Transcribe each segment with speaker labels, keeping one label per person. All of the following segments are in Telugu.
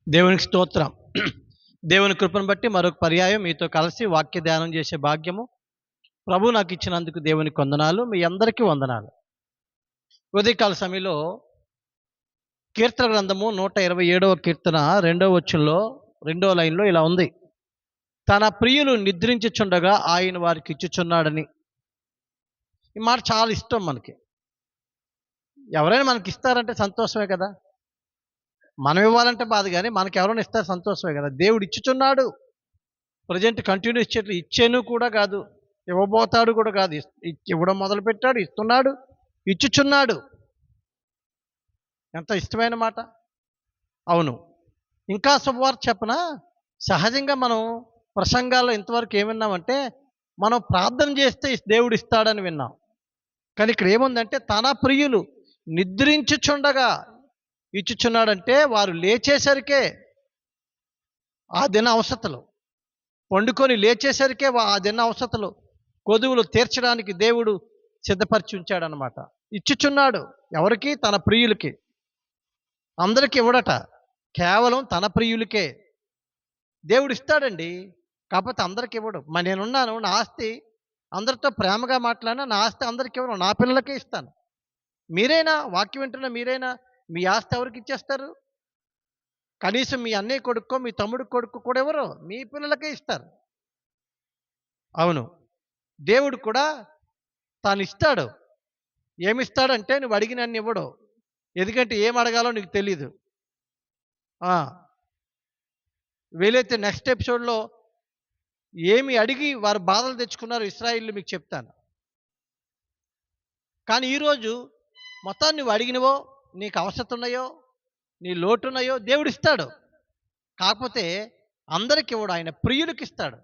Speaker 1: దేవునికి స్తోత్రం. దేవుని కృపను బట్టి మరొక పర్యాయం మీతో కలిసి వాక్య ధ్యానం చేసే భాగ్యము ప్రభు నాకు ఇచ్చినందుకు దేవునికి వందనాలు. మీ అందరికీ వందనాలు. ఉదయకాల సమయంలో కీర్తన గ్రంథము 127వ కీర్తన 2వ వచనంలో 2వ లైన్‌లో ఇలా ఉంది. తన ప్రియులు నిద్రించుచుండగా ఆయన వారికి ఇచ్చుచున్నాడని. ఈ మాట చాలా ఇష్టం మనకి. ఎవరైనా మనకి ఇస్తారంటే సంతోషమే కదా! మనం ఇవ్వాలంటే బాధ గాని మనకెవరైనా ఇస్తే సంతోషమే కదా! దేవుడు ఇచ్చుచున్నాడు. ప్రెజెంట్ కంటిన్యూస్ చేయట్లేదు. ఇచ్చాను కూడా కాదు. ఇవ్వబోతాడు కూడా కాదు. ఇవ్వడం మొదలుపెట్టాడు, ఇస్తున్నాడు, ఇచ్చుచున్నాడు. ఎంత ఇష్టమైన మాట. అవును. ఇంకా శుభవార్త చెప్పనా? సహజంగా మనం ప్రసంగాల్లో ఇంతవరకు ఏం విన్నామంటే, మనం ప్రార్థన చేస్తే దేవుడు ఇస్తాడని విన్నాం. కానీ ఇక్కడ ఏముందంటే, తన ప్రియులు నిద్రించుచుండగా ఇచ్చుచున్నాడంటే, వారు లేచేసరికే ఆ దిన అవసరతలు పండుకొని లేచేసరికే ఆ దిన అవసరతలు కొదువులు తీర్చడానికి దేవుడు సిద్ధపరిచి ఉంచాడనమాట. ఇచ్చుచున్నాడు. ఎవరికి? తన ప్రియులకి. అందరికి ఇవ్వడట. కేవలం తన ప్రియులకే దేవుడు ఇస్తాడండి. కాకపోతే అందరికి ఇవ్వడు. నేనున్నాను, నా ఆస్తి అందరితో ప్రేమగా మాట్లాడినా నా ఆస్తి అందరికి ఇవ్వను, నా పిల్లలకే ఇస్తాను. మీరైనా వాక్యం వింటున్న మీరైనా మీ ఆస్తి ఎవరికి ఇచ్చేస్తారు? కనీసం మీ అన్నయ్య కొడుక్కో మీ తమ్ముడు కొడుకు కూడా ఎవరు? మీ పిల్లలకే ఇస్తారు. అవును. దేవుడు కూడా తాను ఇస్తాడు. ఏమిస్తాడంటే నువ్వు అడిగినన్ని ఇవ్వడు. ఎందుకంటే ఏం అడగాలో నీకు తెలీదు. వీలైతే నెక్స్ట్ ఎపిసోడ్‌లో ఏమి అడిగి వారు బాధలు తెచ్చుకున్నారో ఇశ్రాయేలీయులు మీకు చెప్తాను. కానీ ఈరోజు మొత్తాన్ని నువ్వు అడిగినవో, నీకు అవసరత ఉన్నాయో, నీ లోటున్నాయో దేవుడిస్తాడు. కాకపోతే అందరికి ఇవ్వడు. ఆయన ప్రియులకి ఇస్తాడు.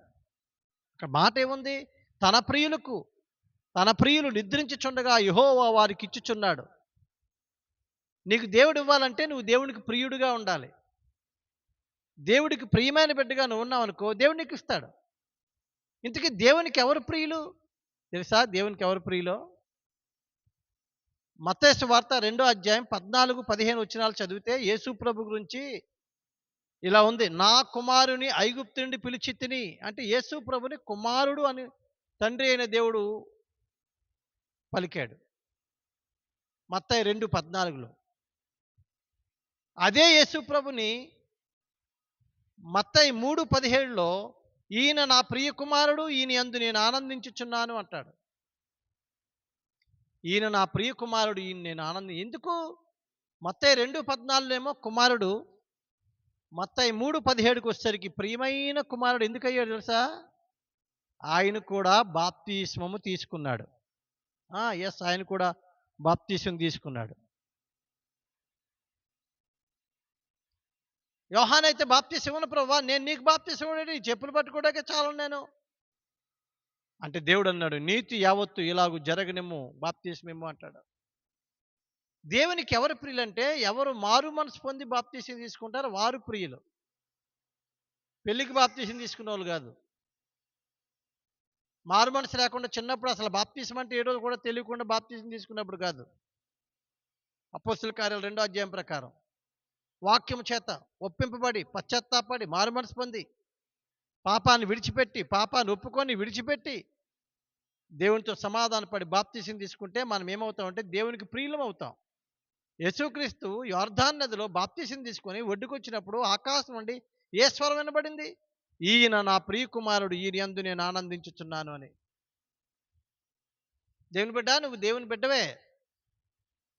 Speaker 1: ఇక్కడ మాట ఏముంది? తన ప్రియులు నిద్రించుచుండగా యెహోవా వారికి ఇచ్చుచున్నాడు. నీకు దేవుడు ఇవ్వాలంటే నువ్వు దేవునికి ప్రియుడిగా ఉండాలి. దేవుడికి ప్రియమైన బిడ్డగా నువ్వు ఉన్నావనుకో, దేవుడు నీకు ఇస్తాడు. ఇంతకీ దేవునికి ఎవరు ప్రియులు తెలుసా? దేవునికి ఎవరు ప్రియులో? మత్తయి సువార్త 2వ అధ్యాయం 14, 15 వచనాలు చదివితే యేసు ప్రభు గురించి ఇలా ఉంది. నా కుమారుని ఐగుప్తు నుండి పిలిచి తిని, అంటే యేసు ప్రభుని కుమారుడు అని తండ్రి అయిన దేవుడు పలికాడు. మత్తయి 2:14లో. అదే యేసు ప్రభుని మత్తయి 3:17లో ఈయన నా ప్రియ కుమారుడు, ఈయన యందు నేను ఆనందించుచున్నాను అంటాడు. ఈయన నా ప్రియ కుమారుడు, ఈయన నేను ఎందుకు? మత్తయి 2:14లో ఏమో కుమారుడు, మత్తయి 3:17కి వచ్చేసరికి ప్రియమైన కుమారుడు ఎందుకయ్యాడు తెలుసా? ఆయన కూడా బాప్తిస్మము తీసుకున్నాడు. ఆయన కూడా బాప్తిస్మం తీసుకున్నాడు. యోహాను అయితే బాప్తిస్మం ఇవ్వను ప్రభువా, నేను నీకు బాప్తిస్మం ఇవ్వనండి, నీ చెప్పులు పట్టుకోవడానికే చాలు నేను. అంటే దేవుడు అన్నాడు, నీతి యావత్తు ఇలాగు జరగనిమ్ము, బాప్తిస్మము అంటాడు. దేవునికి ఎవరు ప్రియులంటే, ఎవరు మారు మనసు పొంది బాప్తిస్మం తీసుకుంటారో వారు ప్రియులు. పెళ్లికి బాప్తిస్మం తీసుకున్న వాళ్ళు కాదు. మారు మనసు లేకుండా చిన్నప్పుడు అసలు బాప్తిస్మం అంటే ఏడో కూడా తెలియకుండా బాప్తిస్మం తీసుకున్నప్పుడు కాదు. అపోస్తలుల కార్యాలు 2వ అధ్యాయం ప్రకారం వాక్యము చేత ఒప్పింపబడి పశ్చాత్తాపడి మారు మనసు పొంది పాపాన్ని ఒప్పుకొని విడిచిపెట్టి దేవునితో సమాధానపడి బాప్తిస్మం తీసుకుంటే మనం ఏమవుతామంటే దేవునికి ప్రియులం అవుతాం. యేసుక్రీస్తు యోర్దాను నదిలో బాప్తిస్మం తీసుకొని ఒడ్డుకొచ్చినప్పుడు ఆకాశం నుండి ఏ స్వరం వినబడింది? ఈయన నా ప్రియ కుమారుడు, ఈయన యందు నేను ఆనందించుచున్నాను అని. దేవుని బిడ్డ, నువ్వు దేవుని బిడ్డవే.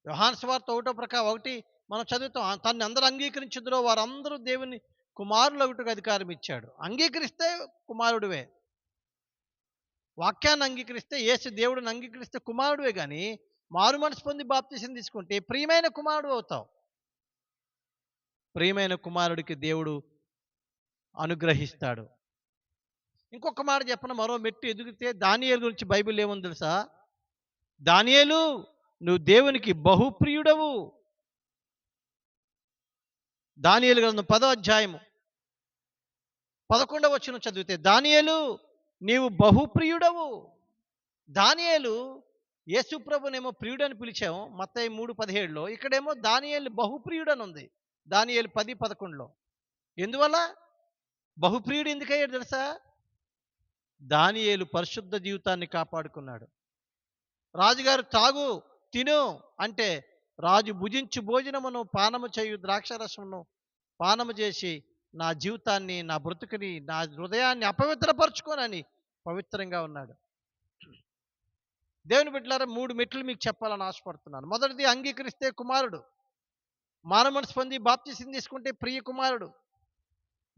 Speaker 1: యోహాను సువార్త 1 మనం చదువుతాం. తన్ని అందరూ అంగీకరించుదురో వారందరూ దేవుని కుమారులగుటకు అధికారం ఇచ్చాడు. అంగీకరిస్తే కుమారుడివే. వాక్యాన్ని అంగీకరిస్తే, యేసు దేవుడిని అంగీకరిస్తే కుమారుడివే. కానీ మారు మనసు పొంది బాప్తిస్మం తీసుకుంటే ప్రియమైన కుమారుడు అవుతావు. ప్రియమైన కుమారుడికి దేవుడు అనుగ్రహిస్తాడు. ఇంకొక మాట చెప్పన, మరో మెట్టు ఎదిగితే దానియేలు గురించి బైబిల్ ఏముంది తెలుసా? దానియేలు, నువ్వు దేవునికి బహుప్రియుడవు. దానియేలు గ్రంథం 10వ అధ్యాయము 11వ వచనం చదివితే, దానియేలు నీవు బహుప్రియుడవు. దానియేలు యేసు ప్రభునేమో ప్రియుడని పిలిచాము మత్తయి 3:17లో. ఇక్కడేమో దానియేలు బహుప్రియుడని ఉంది దానియేలు 10:11లో. ఎందువల్ల? బహుప్రియుడు ఎందుకయ్యాడు తెలుసా? దానియేలు పరిశుద్ధ జీవితాన్ని కాపాడుకున్నాడు. రాజుగారు తాగు, తిను అంటే రాజు భుజించు భోజనమును, పానము చేయు ద్రాక్షరసమును పానము చేసి నా జీవితాన్ని, నా బ్రతుకుని, నా హృదయాన్ని అపవిత్రపరచుకోనని పవిత్రంగా ఉన్నాడు. దేవుని బిడ్డలారా 3 మెట్లు మీకు చెప్పాలని ఆశపడుతున్నాను. మొదటిది అంగీకరిస్తే కుమారుడు. మారుమనసు పొంది బాప్తిసం తీసుకుంటే ప్రియ కుమారుడు.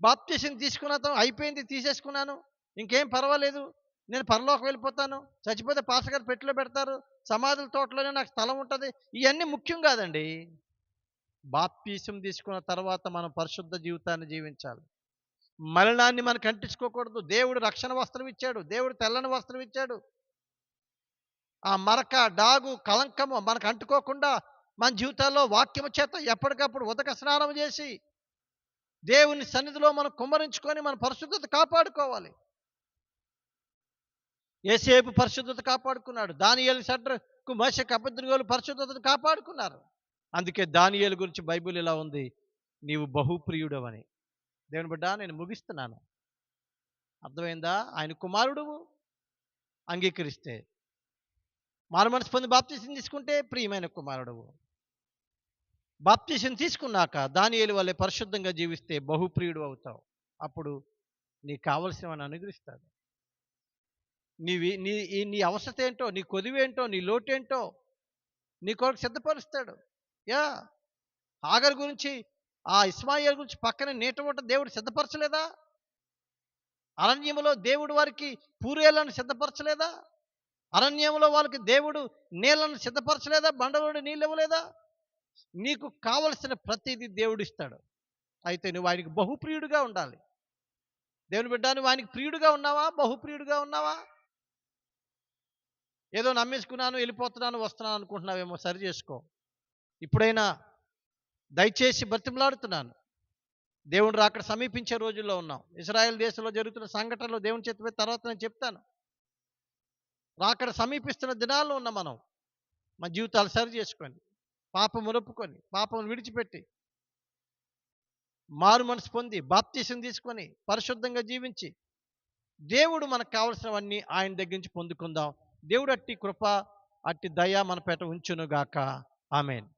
Speaker 1: బాప్తిసం తీసుకున్న అయిపోయింది, తీసేసుకున్నాను, ఇంకేం పర్వాలేదు, నేను పరలోకం వెళ్ళిపోతాను, చచ్చిపోతే పాస్టర్ గారు పెట్టెలో పెడతారు, సమాధుల తోటలోనే నాకు స్థలం ఉంటుంది, ఇవన్నీ ముఖ్యం కాదండి. బాప్తిసం తీసుకున్న తర్వాత మనం పరిశుద్ధ జీవితాన్ని జీవించాలి. మలినాన్ని మనకు అంటించుకోకూడదు. దేవుడు రక్షణ వస్త్రం ఇచ్చాడు, దేవుడు తెల్లని వస్త్రం ఇచ్చాడు. ఆ మరక, డాగు, కళంకము మనకు అంటుకోకుండా మన జీవితాల్లో వాక్యము చేత ఎప్పటికప్పుడు ఉదక స్నానం చేసి దేవుని సన్నిధిలో మనం కుమ్మరించుకొని మన పరిశుద్ధత కాపాడుకోవాలి. యేసేపు పరిశుద్ధత కాపాడుకున్నాడు. దానియేలు, షడ్రకు, మేషకు, అబేద్నెగోలు పరిశుద్ధతను కాపాడుకున్నారు. అందుకే దానియేలు గురించి బైబిల్ ఇలా ఉంది, నీవు బహుప్రియుడవని. దేవుని బిడ్డ, నేను ముగిస్తున్నాను. అర్థమైందా? ఆయన కుమారుడు అంగీకరిస్తే, మారుమనసు పొంది బాప్తిసం తీసుకుంటే ప్రియమైన కుమారుడువు. బాప్తిసం తీసుకున్నాక దానియేలు వలె పరిశుద్ధంగా జీవిస్తే బహుప్రియుడు అవుతావు. అప్పుడు నీకు కావలసినవని అనుగ్రహిస్తాడు. నీ అవసరత ఏంటో, నీ కొదువేంటో, నీ లోటేంటో నీ కొరకు సిద్ధపరుస్తాడు. యా హాగర్ గురించి, ఆ ఇస్మాయిల్ గురించి పక్కన నీట దేవుడు సిద్ధపరచలేదా? అరణ్యములో దేవుడు వారికి పూరేలను సిద్ధపరచలేదా? అరణ్యంలో వాళ్ళకి దేవుడు నీళ్లను సిద్ధపరచలేదా? బండలోని నీళ్ళు ఇవ్వలేదా? నీకు కావలసిన ప్రతిదీ దేవుడు ఇస్తాడు. అయితే నువ్వు ఆయనకి బహుప్రియుడిగా ఉండాలి. దేవుని బిడ్డ, నువ్వు ఆయనకి ప్రియుడిగా ఉన్నావా? బహుప్రియుడిగా ఉన్నావా? ఏదో నమ్మేసుకున్నాను, వెళ్ళిపోతున్నాను, వస్తున్నాను అనుకుంటున్నావేమో, సరి చేసుకో. ఇప్పుడైనా దయచేసి బతిమలాడుతున్నాను, దేవుడు రాకడ సమీపించే రోజుల్లో ఉన్నాం. ఇశ్రాయేల్ దేశంలో జరుగుతున్న సంఘటనలు దేవుని చేతిపై తర్వాత నేను చెప్తాను. రాకడ సమీపిస్తున్న దినాల్లో ఉన్న మనం మన జీవితాలు సరి చేసుకొని, పాపం ఒప్పుకొని, పాపం విడిచిపెట్టి, మారు మనసు పొంది బాప్తిసం తీసుకొని పరిశుద్ధంగా జీవించి దేవుడు మనకు కావలసినవన్నీ ఆయన దగ్గర నుంచి పొందుకుందాం. దేవుడు అట్టి కృప, అట్టి దయ మన పేట ఉంచునుగాక. ఆమేన్.